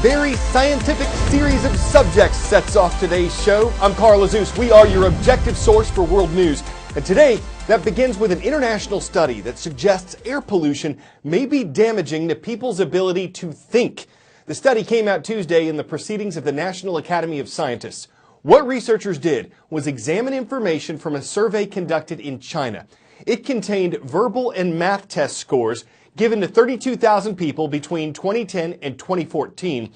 very scientific series of subjects sets off today's show. I'm Carl Azuz. We are your objective source for world news. And today, that begins with an international study that suggests air pollution may be damaging to people's ability to think. The study came out Tuesday in the Proceedings of the National Academy of Scientists. What researchers did was examine information from a survey conducted in China. It contained verbal and math test scores given to 32,000 people between 2010 and 2014.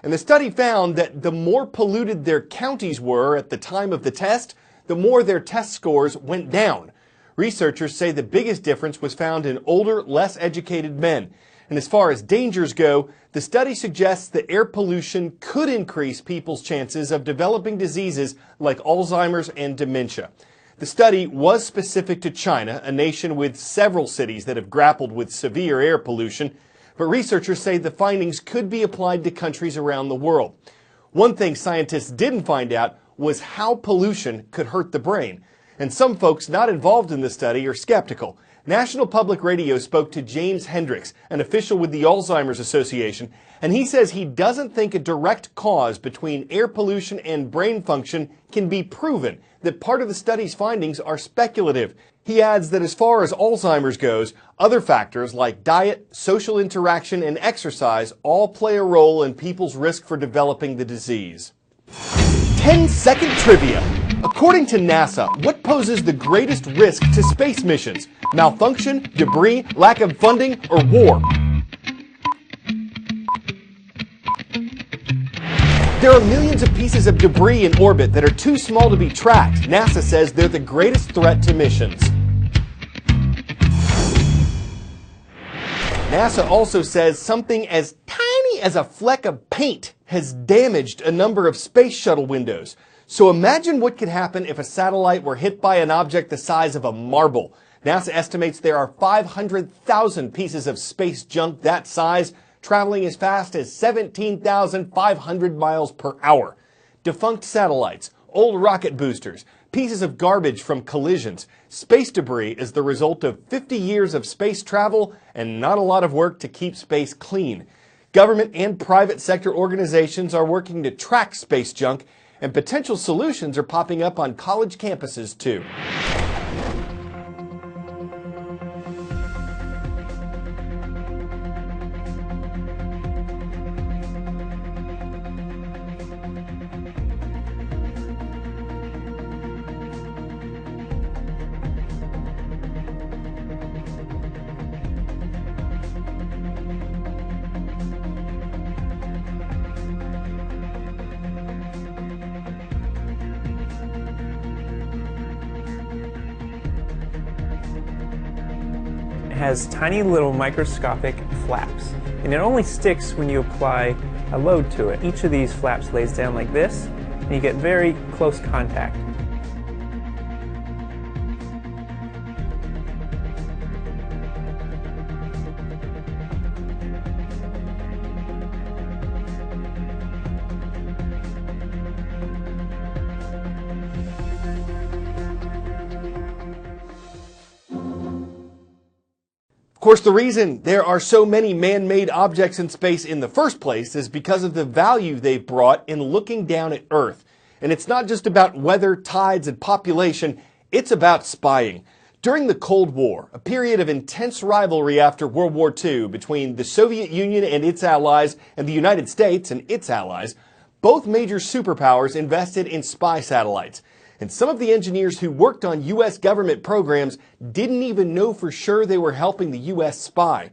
And the study found that the more polluted their counties were at the time of the test, the more their test scores went down. Researchers say the biggest difference was found in older, less educated men. And as far as dangers go, the study suggests that air pollution could increase people's chances of developing diseases like Alzheimer's and dementia. The study was specific to China, a nation with several cities that have grappled with severe air pollution, but researchers say the findings could be applied to countries around the world. One thing scientists didn't find out was how pollution could hurt the brain, and some folks not involved in the study are skeptical. National Public Radio spoke to James Hendricks, an official with the Alzheimer's Association, and he says he doesn't think a direct cause between air pollution and brain function can be proven, that part of the study's findings are speculative. He adds that as far as Alzheimer's goes, other factors like diet, social interaction, and exercise all play a role in people's risk for developing the disease. 10-second trivia. According to NASA, what poses the greatest risk to space missions? Malfunction, debris, lack of funding, or war? There are millions of pieces of debris in orbit that are too small to be tracked. NASA says they're the greatest threat to missions. NASA also says something as tiny as a fleck of paint has damaged a number of space shuttle windows. So imagine what could happen if a satellite were hit by an object the size of a marble. NASA estimates there are 500,000 pieces of space junk that size, traveling as fast as 17,500 miles per hour. Defunct satellites, old rocket boosters, pieces of garbage from collisions. Space debris is the result of 50 years of space travel and not a lot of work to keep space clean. Government and private sector organizations are working to track space junk, and potential solutions are popping up on college campuses too. Has tiny little microscopic flaps, and it only sticks when you apply a load to it. Each of these flaps lays down like this, and you get very close contact. Of course, the reason there are so many man-made objects in space in the first place is because of the value they've brought in looking down at Earth. And it's not just about weather, tides, and population, it's about spying. During the Cold War, a period of intense rivalry after World War II between the Soviet Union and its allies and the United States and its allies, both major superpowers invested in spy satellites. And some of the engineers who worked on U.S. government programs didn't even know for sure they were helping the U.S. spy.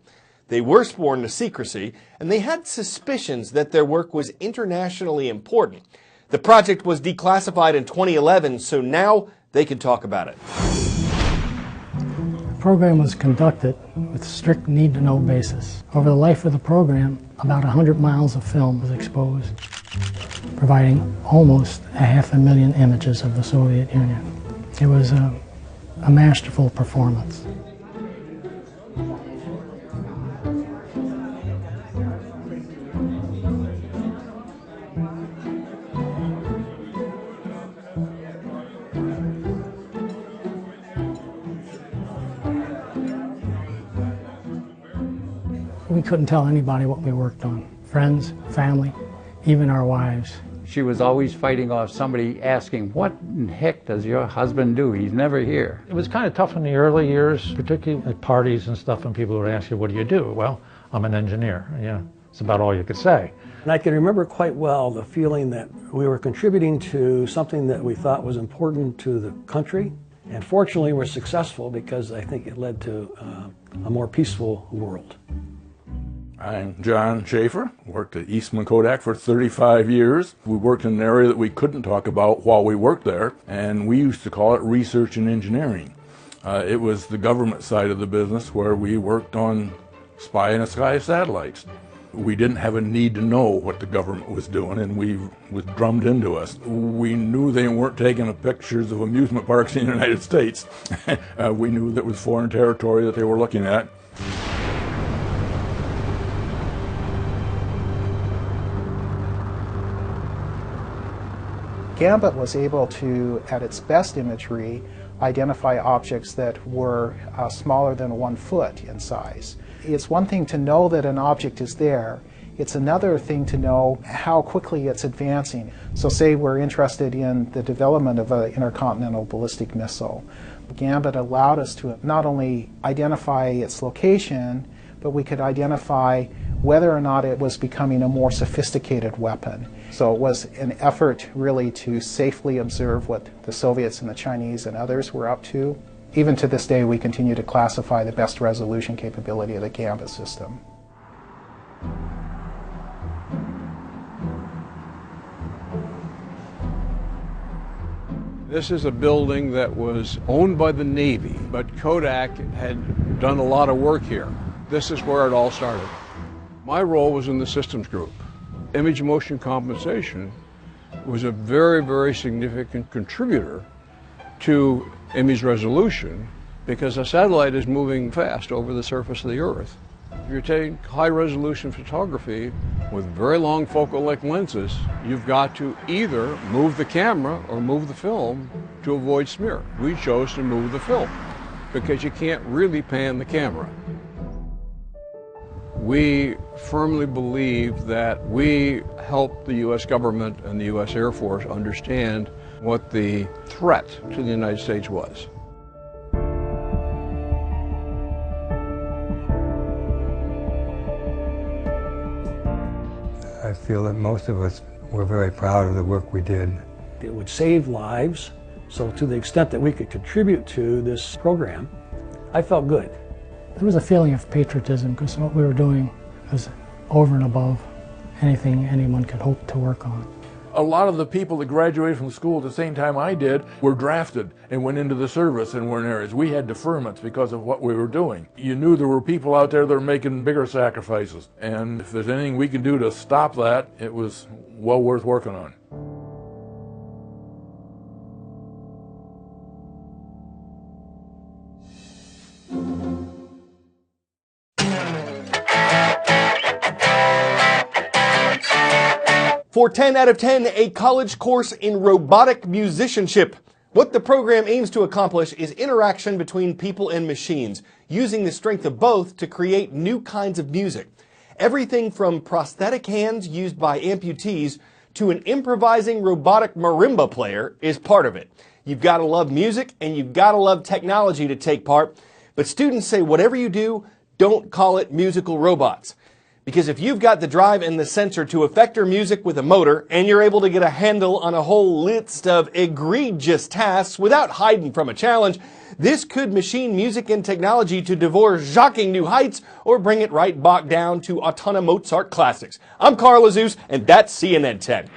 They were sworn to secrecy, and they had suspicions that their work was internationally important. The project was declassified in 2011, so now they can talk about it. The program was conducted with strict need-to-know basis. Over the life of the program, about 100 miles of film was exposed, providing almost 500,000 images of the Soviet Union. It was a masterful performance. We couldn't tell anybody what we worked on. friends, family, even our wives. She was always fighting off somebody asking, "What in the heck does your husband do? He's never here." It was kind of tough in the early years, particularly at parties and stuff, when people would ask you, "What do you do?" "Well, I'm an engineer." Yeah, it's about all you could say. And I can remember quite well the feeling that we were contributing to something that we thought was important to the country. And fortunately, we're successful because I think it led to a more peaceful world. I'm John Schaefer, worked at Eastman Kodak for 35 years. We worked in an area that we couldn't talk about while we worked there, and we used to call it research and engineering. It was the government side of the business where we worked on spy in the sky satellites. We didn't have a need to know what the government was doing, and we was drummed into us. We knew they weren't taking pictures of amusement parks in the United States. We knew that was foreign territory that they were looking at. Gambit was able to, at its best imagery, identify objects that were smaller than 1 foot in size. It's one thing to know that an object is there. It's another thing to know how quickly it's advancing. So say we're interested in the development of an intercontinental ballistic missile. Gambit allowed us to not only identify its location, but we could identify whether or not it was becoming a more sophisticated weapon. So it was an effort really to safely observe what the Soviets and the Chinese and others were up to. Even to this day, we continue to classify the best resolution capability of the Gambit system. This is a building that was owned by the Navy, but Kodak had done a lot of work here. This is where it all started. My role was in the systems group. Image motion compensation was a very, very significant contributor to image resolution because a satellite is moving fast over the surface of the Earth. If you're taking high-resolution photography with very long focal length lenses, you've got to either move the camera or move the film to avoid smear. We chose to move the film because you can't really pan the camera. We firmly believe that we helped the U.S. government and the U.S. Air Force understand what the threat to the United States was. I feel that most of us were very proud of the work we did. It would save lives, so to the extent that we could contribute to this program, I felt good. There was a feeling of patriotism because what we were doing was over and above anything anyone could hope to work on. A lot of the people that graduated from school at the same time I did were drafted and went into the service and were in areas. We had deferments because of what we were doing. You knew there were people out there that were making bigger sacrifices. And if there's anything we can do to stop that, it was well worth working on. For 10 out of 10, a college course in robotic musicianship. What the program aims to accomplish is interaction between people and machines, using the strength of both to create new kinds of music. Everything from prosthetic hands used by amputees to an improvising robotic marimba player is part of it. You've got to love music and you've got to love technology to take part, but students say whatever you do, don't call it musical robots. Because if you've got the drive and the sensor to affect your music with a motor, and you're able to get a handle on a whole list of egregious tasks without hiding from a challenge, this could machine music and technology to Dvorak-ing new heights or bring it right back down to Autonomozart classics. I'm Carl Azuz, and that's CNN 10.